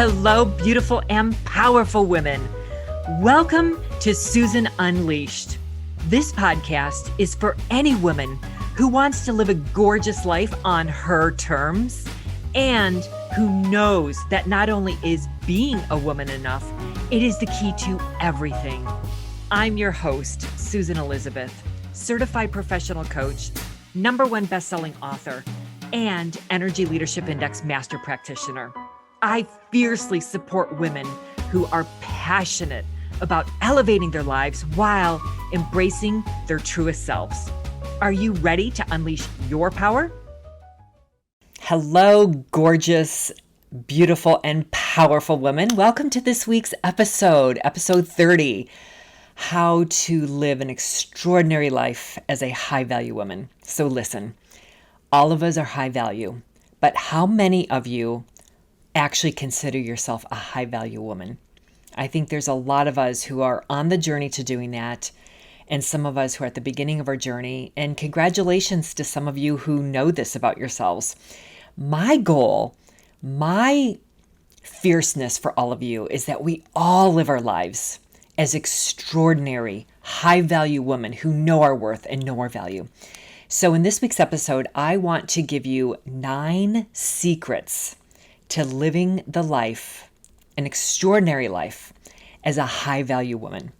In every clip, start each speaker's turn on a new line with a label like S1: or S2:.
S1: Hello, beautiful and powerful women. Welcome to Susan Unleashed. This podcast is for any woman who wants to live a gorgeous life on her terms and who knows that not only is being a woman enough, it is the key to everything. I'm your host, Susan Elizabeth, certified professional coach, #1 best-selling author, and Energy Leadership Index master practitioner. I fiercely support women who are passionate about elevating their lives while embracing their truest selves. Are you ready to unleash your power? Hello, gorgeous, beautiful, and powerful women. Welcome to this week's episode 30, How to Live an Extraordinary Life as a High-Value Woman. So listen, all of us are high value, but how many of you actually consider yourself a high-value woman? I think there's a lot of us who are on the journey to doing that, and some of us who are at the beginning of our journey, and congratulations to some of you who know this about yourselves. My goal, my fierceness for all of you is that we all live our lives as extraordinary, high-value women who know our worth and know our value. So in this week's episode, I want to give you 9 secrets to living the life, an extraordinary life, as a high-value woman.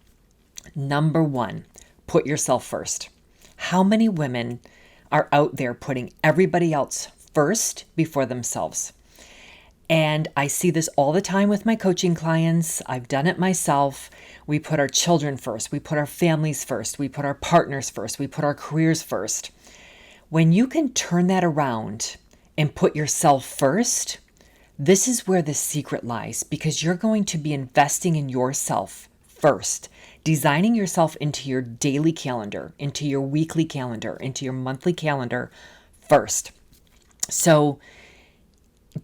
S1: Number 1, put yourself first. How many women are out there putting everybody else first before themselves? And I see this all the time with my coaching clients. I've done it myself. We put our children first. We put our families first. We put our partners first. We put our careers first. When you can turn that around and put yourself first, this is where the secret lies, because you're going to be investing in yourself first, designing yourself into your daily calendar, into your weekly calendar, into your monthly calendar first. So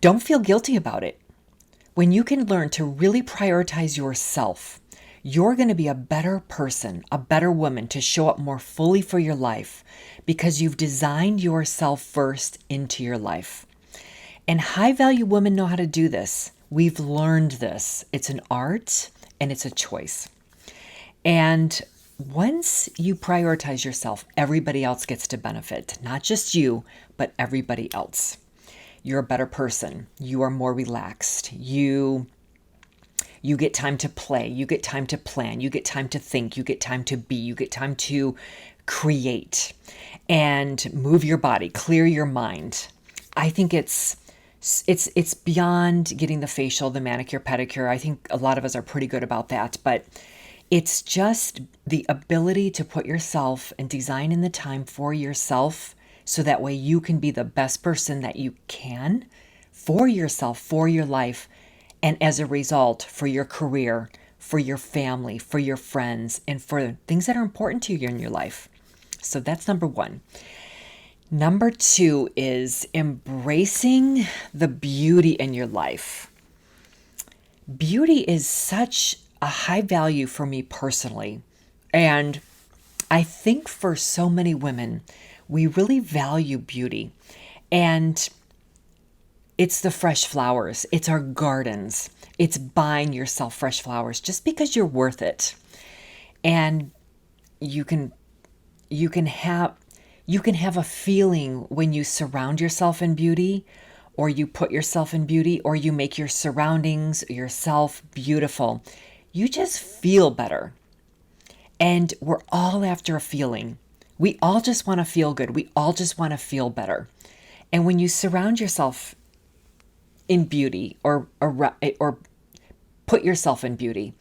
S1: don't feel guilty about it. When you can learn to really prioritize yourself, you're going to be a better person, a better woman to show up more fully for your life because you've designed yourself first into your life. And high-value women know how to do this. We've learned this. It's an art and it's a choice. And once you prioritize yourself, everybody else gets to benefit. Not just you, but everybody else. You're a better person. You are more relaxed. You get time to play. You get time to plan. You get time to think. You get time to be. You get time to create and move your body, clear your mind. I think it's beyond getting the facial, the manicure, pedicure. I think a lot of us are pretty good about that, but it's just the ability to put yourself and design in the time for yourself so that way you can be the best person that you can for yourself, for your life, and as a result, for your career, for your family, for your friends, and for things that are important to you in your life. So that's number 1. Number 2 is embracing the beauty in your life. Beauty is such a high value for me personally. And I think for so many women, we really value beauty. And it's the fresh flowers. It's our gardens. It's buying yourself fresh flowers just because you're worth it. And you can have a feeling when you surround yourself in beauty, or you put yourself in beauty, or you make your surroundings, yourself beautiful. You just feel better. And we're all after a feeling. We all just want to feel good. We all just want to feel better. And when you surround yourself in beauty or put yourself in beauty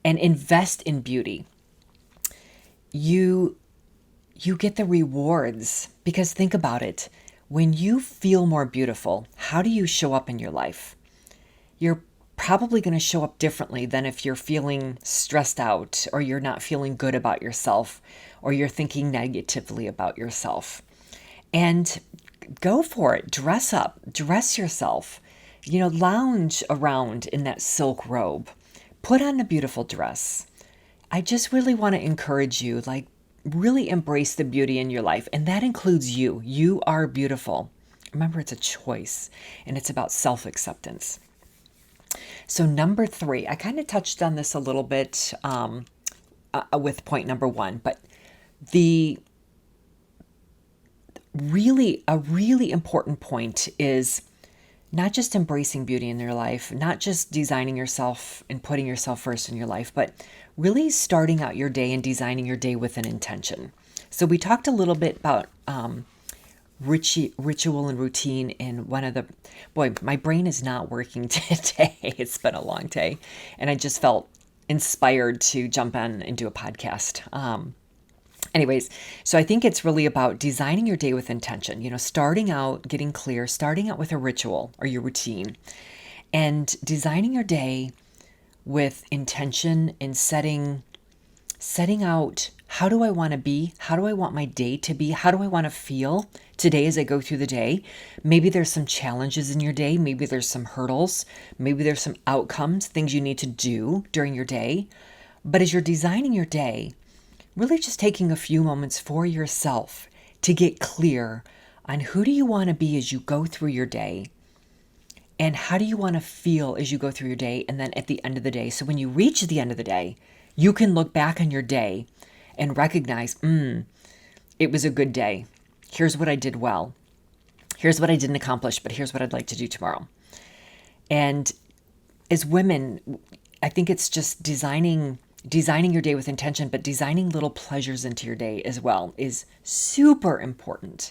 S1: and invest in beauty, you get the rewards. Because think about it. When you feel more beautiful, how do you show up in your life? You're probably going to show up differently than if you're feeling stressed out, or you're not feeling good about yourself, or you're thinking negatively about yourself. And go for it. Dress up. Dress yourself. Lounge around in that silk robe. Put on a beautiful dress. I just really want to encourage you, really embrace the beauty in your life. And that includes you. You are beautiful. Remember, it's a choice, and it's about self-acceptance. So number 3, I kind of touched on this a little bit with point number 1, but the a really important point is not just embracing beauty in your life, not just designing yourself and putting yourself first in your life, but really starting out your day and designing your day with an intention. So we talked a little bit about ritual and routine in one of the, boy, my brain is not working today. It's been a long day. And I just felt inspired to jump on and do a podcast. Anyways, so I think it's really about designing your day with intention, starting out, getting clear, starting out with a ritual or your routine, and designing your day with intention and setting out, how do I want to be? How do I want my day to be? How do I want to feel today as I go through the day? Maybe there's some challenges in your day. Maybe there's some hurdles. Maybe there's some outcomes, things you need to do during your day. But as you're designing your day, really just taking a few moments for yourself to get clear on who do you want to be as you go through your day, and how do you want to feel as you go through your day, and then at the end of the day. So when you reach the end of the day, you can look back on your day and recognize, it was a good day. Here's what I did well. Here's what I didn't accomplish, but here's what I'd like to do tomorrow. And as women, I think it's just designing your day with intention, but designing little pleasures into your day as well is super important,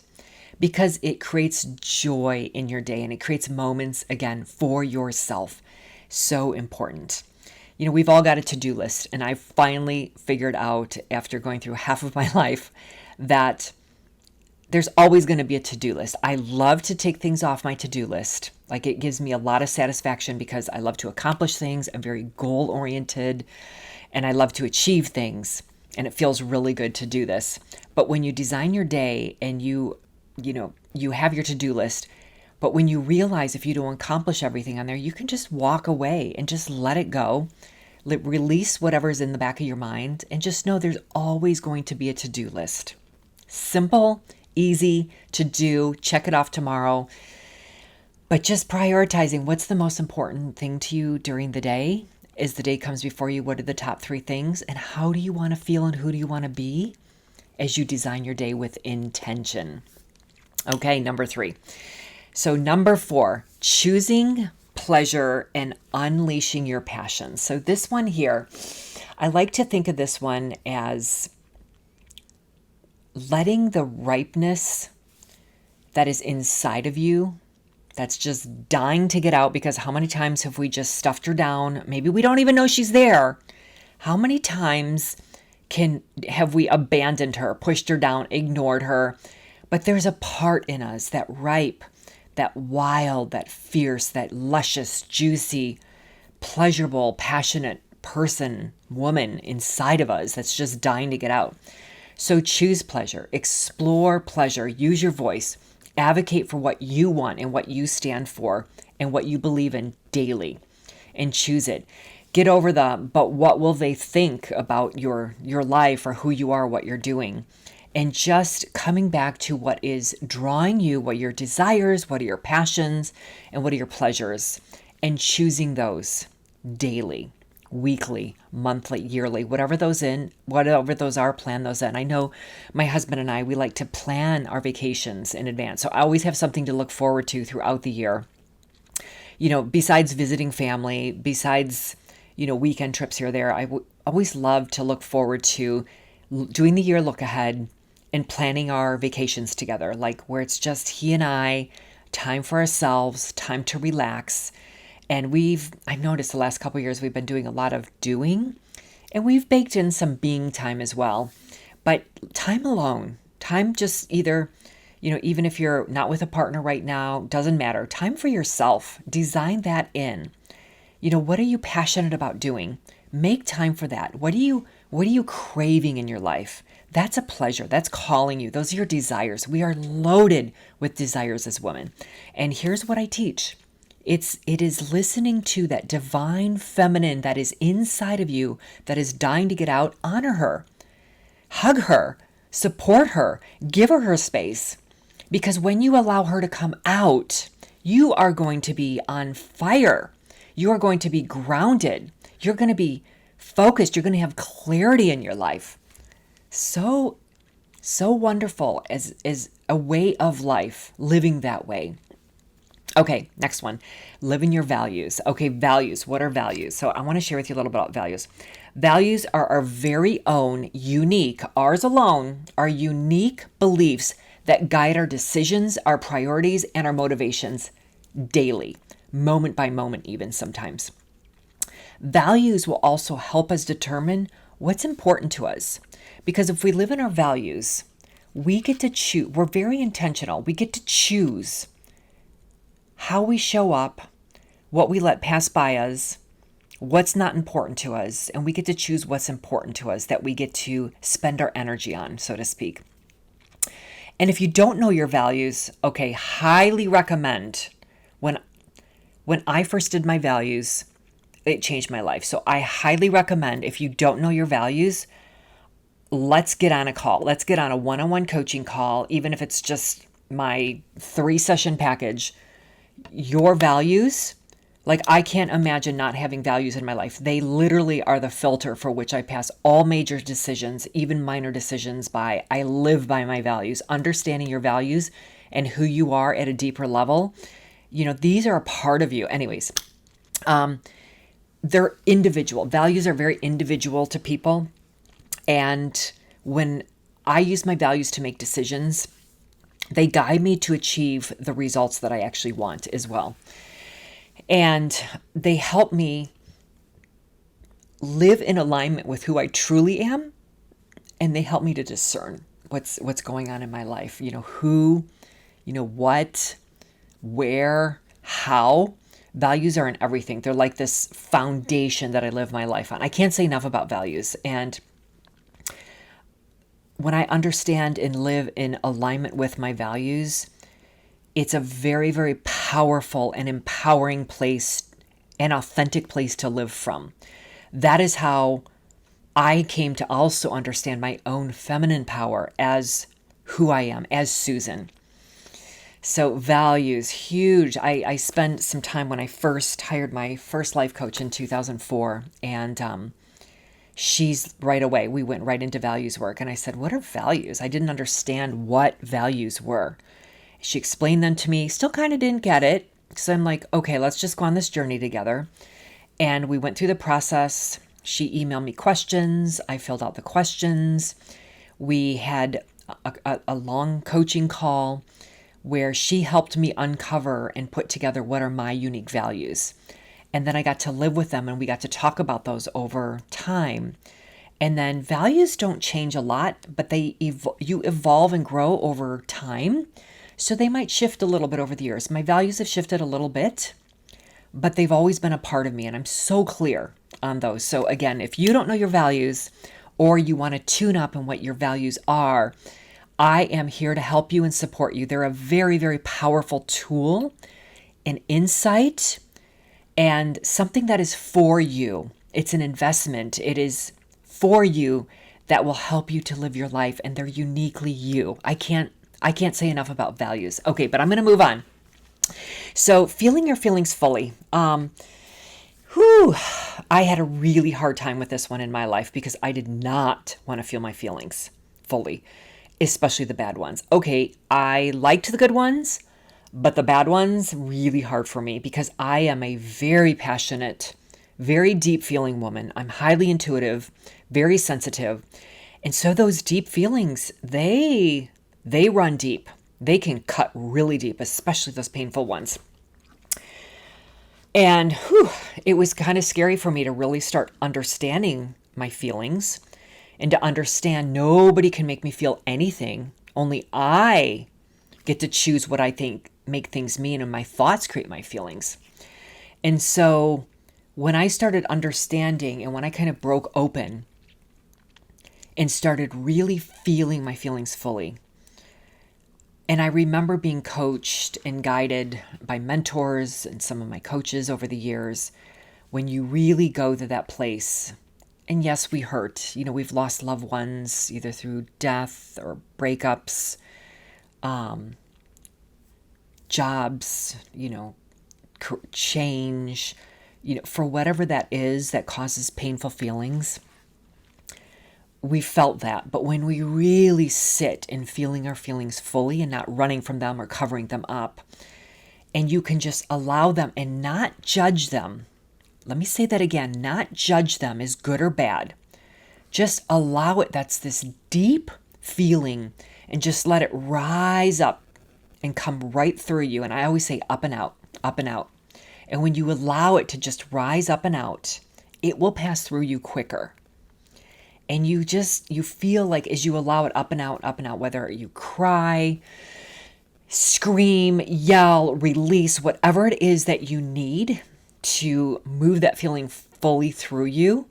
S1: because it creates joy in your day and it creates moments, again, for yourself. So important. We've all got a to-do list, and I finally figured out, after going through half of my life, that there's always going to be a to-do list. I love to take things off my to-do list. Like, it gives me a lot of satisfaction because I love to accomplish things. I'm very goal-oriented, and I love to achieve things, and it feels really good to do this. But when you design your day and you have your to-do list, but when you realize if you don't accomplish everything on there, you can just walk away and just let it go. Release whatever's in the back of your mind, and just know there's always going to be a to-do list. Simple, easy to do, check it off tomorrow. But just prioritizing what's the most important thing to you during the day. As the day comes before you, what are the top 3 things, and how do you want to feel and who do you want to be as you design your day with intention? Okay, number 3. So number 4, choosing pleasure and unleashing your passion. So this one here, I like to think of this one as letting the ripeness that is inside of you, that's just dying to get out, because how many times have we just stuffed her down? Maybe we don't even know she's there. How many times have we abandoned her, pushed her down, ignored her? But there's a part in us, that ripe, that wild, that fierce, that luscious, juicy, pleasurable, passionate person, woman inside of us that's just dying to get out. So choose pleasure, explore pleasure, use your voice, advocate for what you want and what you stand for and what you believe in daily, and choose it. Get over but what will they think about your life or who you are, what you're doing, and just coming back to what is drawing you, what are your desires, what are your passions, and what are your pleasures, and choosing those daily, weekly, monthly, yearly, whatever those are, plan those in. I know my husband and I, we like to plan our vacations in advance. So I always have something to look forward to throughout the year. Besides visiting family, besides, weekend trips here or there, I always love to look forward to doing the year look ahead and planning our vacations together, like where it's just he and I, time for ourselves, time to relax. And I've noticed the last couple of years we've been doing a lot of doing, and we've baked in some being time as well. But time alone, time just either, even if you're not with a partner right now, doesn't matter. Time for yourself, design that in. What are you passionate about doing? Make time for that. What are you craving in your life? That's a pleasure. That's calling you. Those are your desires. We are loaded with desires as women. And here's what I teach. It is listening to that divine feminine that is inside of you, that is dying to get out. Honor her, hug her, support her, give her space. Because when you allow her to come out, you are going to be on fire. You are going to be grounded. You're going to be focused. You're going to have clarity in your life. So wonderful as a way of life, living that way. Okay, next one. Living your values. Okay, values. What are values? So I want to share with you a little bit about values. Values are our very own unique, ours alone, our unique beliefs that guide our decisions, our priorities, and our motivations daily, moment by moment, even sometimes. Values will also help us determine what's important to us. Because if we live in our values, we get to choose. We're very intentional. We get to choose how we show up, what we let pass by us, what's not important to us, and we get to choose what's important to us that we get to spend our energy on, so to speak. And if you don't know your values, okay, highly recommend. When I first did my values, it changed my life. So I highly recommend, if you don't know your values, let's get on a call. Let's get on a one-on-one coaching call, even if it's just my 3-session package. Your values, like I can't imagine not having values in my life. They literally are the filter for which I pass all major decisions, even minor decisions by. I live by my values. Understanding your values and who you are at a deeper level, these are a part of you. Anyways, they're individual. Values are very individual to people. And when I use my values to make decisions, they guide me to achieve the results that I actually want as well. And they help me live in alignment with who I truly am. And they help me to discern what's going on in my life. Who, what, where, how. Values are in everything. They're like this foundation that I live my life on. I can't say enough about values. And when I understand and live in alignment with my values, it's a very, very powerful and empowering place, an authentic place to live from. That is how I came to also understand my own feminine power as who I am, as Susan. So values, huge. I spent some time when I first hired my first life coach in 2004, and she's right away, we went right into values work. And I said, what are values? I didn't understand what values were. She explained them to me, still kind of didn't get it. So I'm like, okay, let's just go on this journey together. And we went through the process. She emailed me questions. I filled out the questions. We had a long coaching call where she helped me uncover and put together what are my unique values. And then I got to live with them and we got to talk about those over time. And then values don't change a lot, but you evolve and grow over time. So they might shift a little bit over the years. My values have shifted a little bit, but they've always been a part of me. And I'm so clear on those. So again, if you don't know your values or you want to tune up on what your values are, I am here to help you and support you. They're a very, very powerful tool, an insight, and something that is for you. It's an investment. It is for you that will help you to live your life, and they're uniquely you. I can't say enough about values. Okay, but I'm going to move on. So, feeling your feelings fully. I had a really hard time with this one in my life because I did not want to feel my feelings fully, especially the bad ones. Okay, I liked the good ones, but the bad ones, really hard for me because I am a very passionate, very deep feeling woman. I'm highly intuitive, very sensitive. And so those deep feelings, they run deep. They can cut really deep, especially those painful ones. And it was kind of scary for me to really start understanding my feelings and to understand nobody can make me feel anything. Only I get to choose what I think make things mean, and my thoughts create my feelings. And so when I started understanding and when I kind of broke open and started really feeling my feelings fully, and I remember being coached and guided by mentors and some of my coaches over the years, when you really go to that place, and yes, we hurt. We've lost loved ones either through death or breakups, jobs, change, for whatever that is that causes painful feelings, we felt that. But when we really sit in feeling our feelings fully and not running from them or covering them up, and you can just allow them and not judge them. Let me say that again, not judge them as good or bad. Just allow it. That's this deep feeling, and just let it rise up and come right through you. And I always say up and out, up and out. And when you allow it to just rise up and out, it will pass through you quicker. And you feel like as you allow it up and out, whether you cry, scream, yell, release, whatever it is that you need to move that feeling fully through you,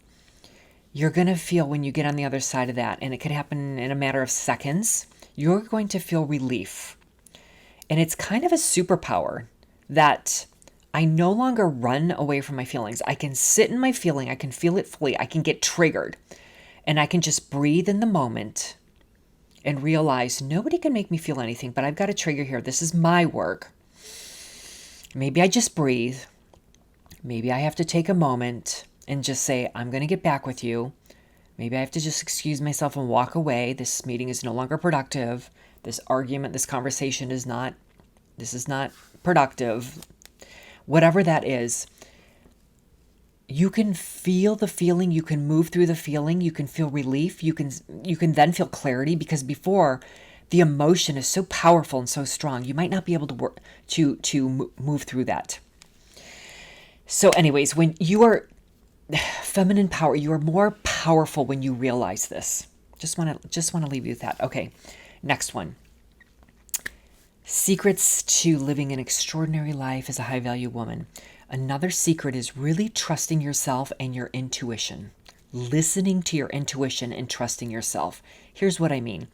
S1: you're going to feel when you get on the other side of that, and it could happen in a matter of seconds, you're going to feel relief. And it's kind of a superpower that I no longer run away from my feelings. I can sit in my feeling. I can feel it fully. I can get triggered, and I can just breathe in the moment and realize nobody can make me feel anything, but I've got a trigger here. This is my work. Maybe I just breathe. Maybe I have to take a moment and just say, I'm going to get back with you. Maybe I have to just excuse myself and walk away. This meeting is no longer productive. This argument, this conversation is not productive. Whatever that is, you can feel the feeling, you can move through the feeling, you can feel relief, you can then feel clarity, because before, the emotion is so powerful and so strong, you might not be able to move through that. So anyways, when you are feminine power, you are more powerful when you realize this. Just want to leave you with that. Okay, next one. Secrets to living an extraordinary life as a high-value woman. Another secret is really trusting yourself and your intuition. Listening to your intuition and trusting yourself. Here's what I mean.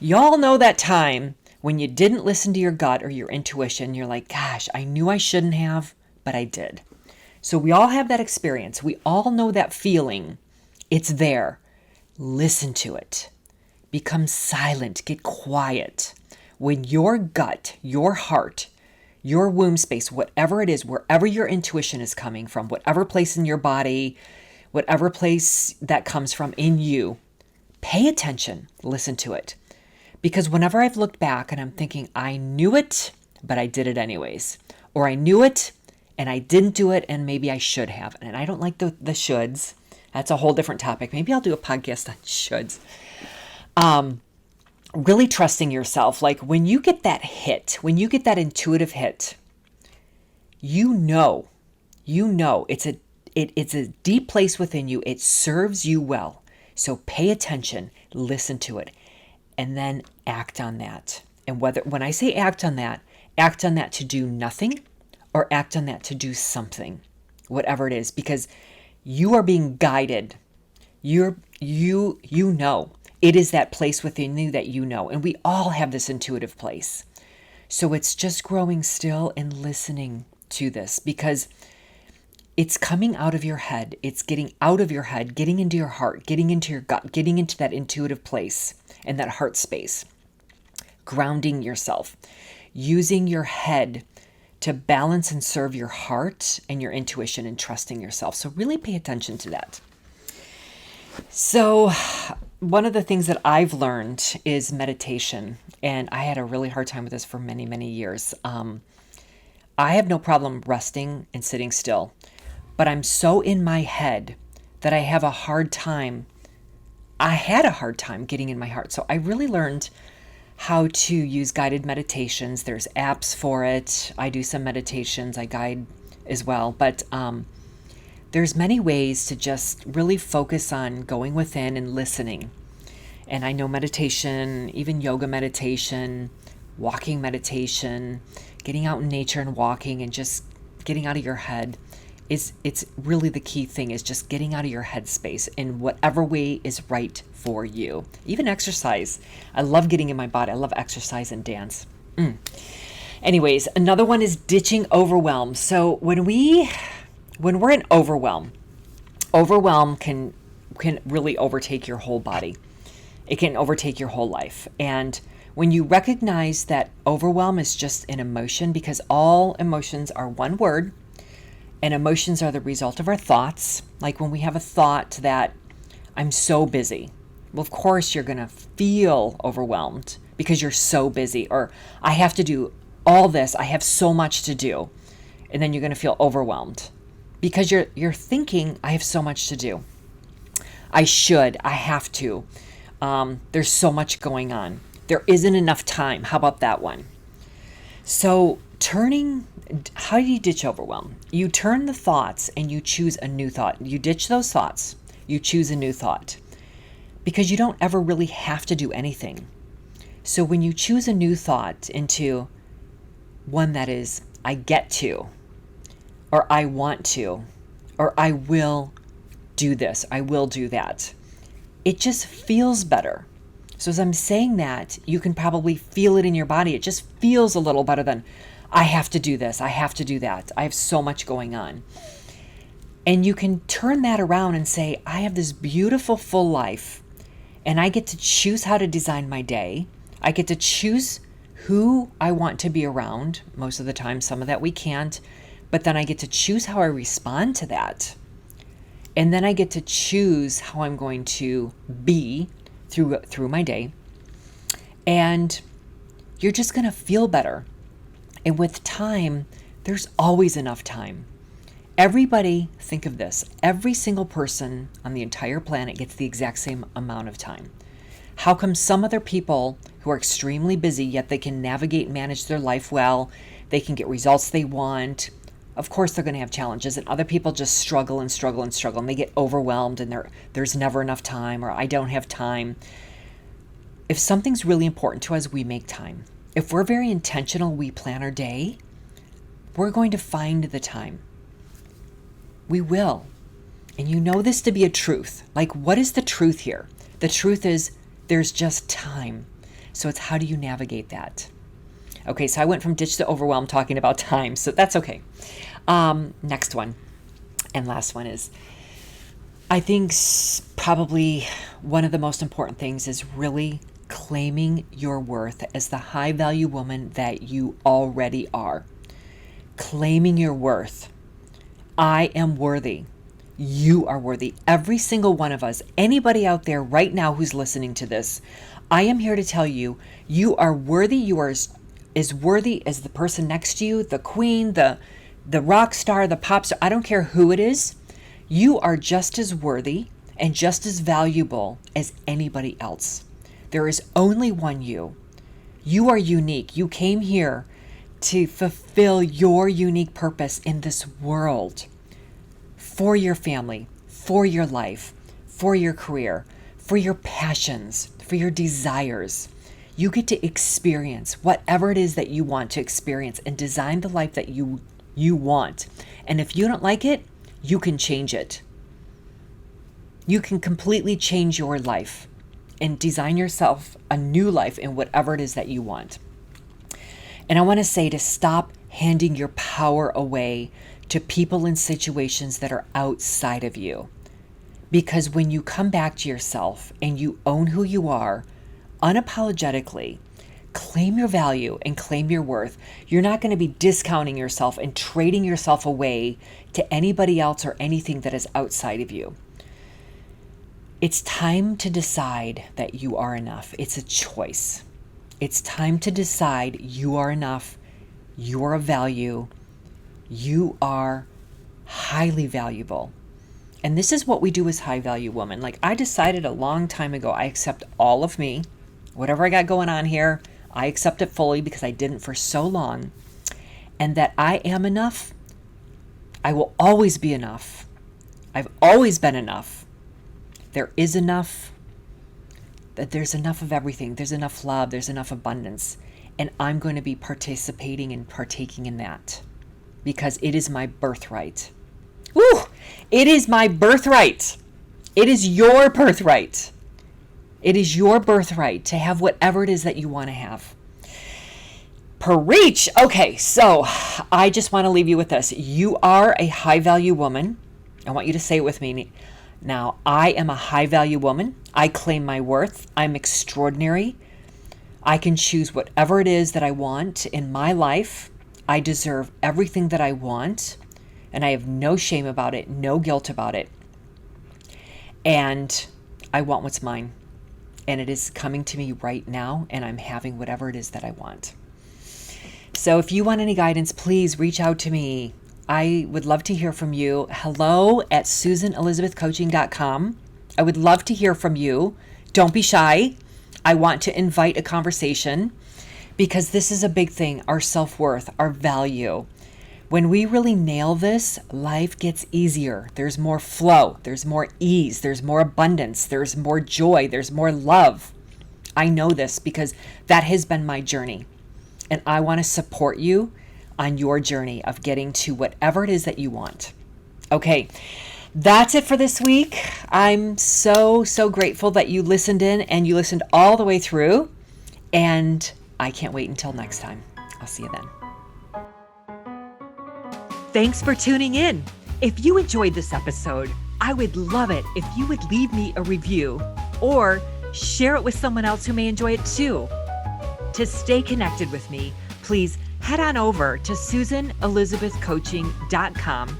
S1: Y'all know that time when you didn't listen to your gut or your intuition. You're like, gosh, I knew I shouldn't have, but I did. So we all have that experience. We all know that feeling. It's there. Listen to it. Become silent. Get quiet. When your gut, your heart, your womb space, whatever it is, wherever your intuition is coming from, whatever place in your body, whatever place that comes from in you, pay attention, listen to it. Because whenever I've looked back and I'm thinking, I knew it, but I did it anyways. Or I knew it and I didn't do it and maybe I should have. And I don't like the shoulds. That's a whole different topic. Maybe I'll do a podcast on shoulds. Really trusting yourself. Like when you get that hit, when you get that intuitive hit, you know, it's a deep place within you. It serves you well. So pay attention, listen to it, and then act on that. And when I say act on that to do nothing or act on that to do something, whatever it is, because you are being guided. You know. It is that place within you that you know. And we all have this intuitive place. So it's just growing still and listening to this, because it's coming out of your head. It's getting out of your head, getting into your heart, getting into your gut, getting into that intuitive place and that heart space. Grounding yourself. Using your head to balance and serve your heart and your intuition and trusting yourself. So really pay attention to that. So one of the things that I've learned is meditation, and I had a really hard time with this for many, many years. I have no problem resting and sitting still, but I'm so in my head that I have a hard time. I had a hard time getting in my heart. So I really learned how to use guided meditations. There's apps for it. I do some meditations. I guide as well, but there's many ways to just really focus on going within and listening. And I know meditation, even yoga meditation, walking meditation, getting out in nature and walking and just getting out of your head it's really the key thing, is just getting out of your head space in whatever way is right for you. Even exercise. I love getting in my body. I love exercise and dance. Anyways, another one is ditching overwhelm. So when we're in overwhelm can really overtake your whole body. It can overtake your whole life. And when you recognize that overwhelm is just an emotion, because all emotions are one word, And emotions are the result of our thoughts. Like when we have a thought that I'm so busy. Well, of course, you're going to feel overwhelmed because you're so busy. Or I have to do all this. I have so much to do. And then you're going to feel overwhelmed because you're thinking, I have so much to do. I should. I have to. There's so much going on. There isn't enough time. How about that one? So how do you ditch overwhelm? You turn the thoughts and you choose a new thought. You ditch those thoughts. You choose a new thought because you don't ever really have to do anything. So when you choose a new thought into one that is, I get to, or I want to, or I will do this, I will do that, it just feels better. So as I'm saying that, you can probably feel it in your body. It just feels a little better than, I have to do this, I have to do that. I have so much going on. And you can turn that around and say, I have this beautiful full life, and I get to choose how to design my day. I get to choose who I want to be around. Most of the time, some of that we can't. But then I get to choose how I respond to that. And then I get to choose how I'm going to be through my day. And you're just going to feel better. And with time, there's always enough time. Everybody, think of this, every single person on the entire planet gets the exact same amount of time. How come some other people who are extremely busy, yet they can navigate and manage their life well, they can get results they want? Of course, they're going to have challenges, and other people just struggle and struggle and struggle, and they get overwhelmed, and there's never enough time, or I don't have time. If something's really important to us, we make time. If we're very intentional, we plan our day, we're going to find the time. We will. And you know this to be a truth. Like, what is the truth here? The truth is there's just time. So it's how do you navigate that? Okay, so I went from ditch to overwhelm talking about time, so that's okay. Next one and last one is, I think probably one of the most important things is really claiming your worth as the high value woman that you already are. Claiming your worth. I am worthy. You are worthy. Every single one of us, anybody out there right now who's listening to this, I am here to tell you, you are worthy. You are as worthy as the person next to you, the queen, the rock star, the pop star. I don't care who it is. You are just as worthy and just as valuable as anybody else. There is only one you. You are unique. You came here to fulfill your unique purpose in this world, for your family, for your life, for your career, for your passions, for your desires. You get to experience whatever it is that you want to experience and design the life that you want. And if you don't like it, you can change it. You can completely change your life and design yourself a new life in whatever it is that you want. And I want to say to stop handing your power away to people and situations that are outside of you. Because when you come back to yourself and you own who you are, unapologetically, claim your value and claim your worth, you're not going to be discounting yourself and trading yourself away to anybody else or anything that is outside of you. It's time to decide that you are enough. It's a choice. It's time to decide you are enough, you are of value, you are highly valuable. And this is what we do as high value women. Like, I decided a long time ago, I accept all of me, whatever I got going on here, I accept it fully because I didn't for so long. And that I am enough. I will always be enough. I've always been enough. There is enough. That there's enough of everything. There's enough love. There's enough abundance. And I'm going to be participating and partaking in that because it is my birthright. Woo! It is my birthright. It is your birthright. It is your birthright to have whatever it is that you want to have. Preach! Okay, so I just want to leave you with this. You are a high value woman. I want you to say it with me. Now, I am a high value woman. I claim my worth. I'm extraordinary. I can choose whatever it is that I want in my life. I deserve everything that I want. And I have no shame about it, no guilt about it. And I want what's mine. And it is coming to me right now, and I'm having whatever it is that I want. So if you want any guidance, please reach out to me. I would love to hear from you. hello@susanelizabethcoaching.com. I would love to hear from you. Don't be shy. I want to invite a conversation because this is a big thing, our self-worth, our value. When we really nail this, life gets easier. There's more flow, there's more ease, there's more abundance, there's more joy, there's more love. I know this because that has been my journey. And I want to support you on your journey of getting to whatever it is that you want. Okay, that's it for this week. I'm so grateful that you listened in and you listened all the way through. And I can't wait until next time. I'll see you then. Thanks for tuning in. If you enjoyed this episode, I would love it if you would leave me a review or share it with someone else who may enjoy it too. To stay connected with me, please head on over to susanelizabethcoaching.com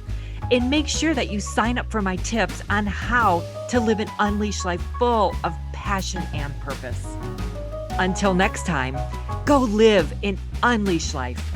S1: and make sure that you sign up for my tips on how to live an unleashed life full of passion and purpose. Until next time, go live an unleashed life.